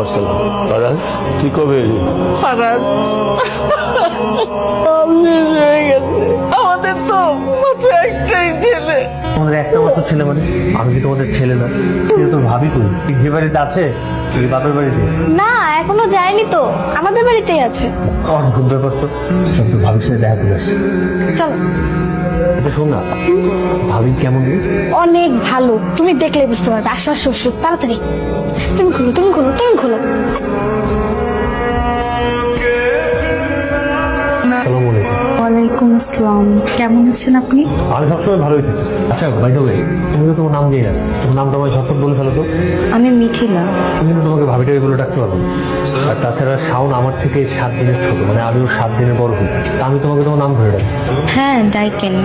আসসালাম। ফারাজ, তুই কবে এলি? ফারাজ সব শেষ হয়ে গেছে। আমাদের তো মাত্র একটাই ছেলে। তোমাদের একটা মাত্র ছেলে মানে আমি কি তোমাদের ছেলে না? এটা তো ভাবি করি যে বাড়িতে আছে এই বাপের বাড়িতে। না এখনো যায়নি তো, আমাদের বাড়িতেই আছে। অদ্ভুত ব্যাপার তো, সব তো ভাবির সাথে দেখা করে আসছে। চলো। এটা শোন না, ভাবি কেমন রে? অনেক ভালো, তুমি দেখলে বুঝতে পারবে। আসো আসো আসো তাড়াতাড়ি। তুমি খোলো তুমি খোলো তুমি খোলো। আসসালামু আলাইকুম। ওয়ালাইকুম আসসালাম, কেমন আছেন আপনি? আমি সবসময় ভালোই থাকি। আচ্ছা ভাই যাবে, তুমি তো তোমার নাম দিই না, তোমার নামটা আমায় ঝটপট বলে ফেলো তো। আমি মিথিলা। তুমি কিন্তু তোমাকে ভাবিটাকে বলে ডাকতে পারবো না। আর তাছাড়া শাওন আমার থেকে 7 দিনের ছোট, মানে আমিও 7 দিনের বড় হই। তা আমি তোমাকে তোমার নাম ধরে ডাকি। হ্যাঁ ডাইকেন,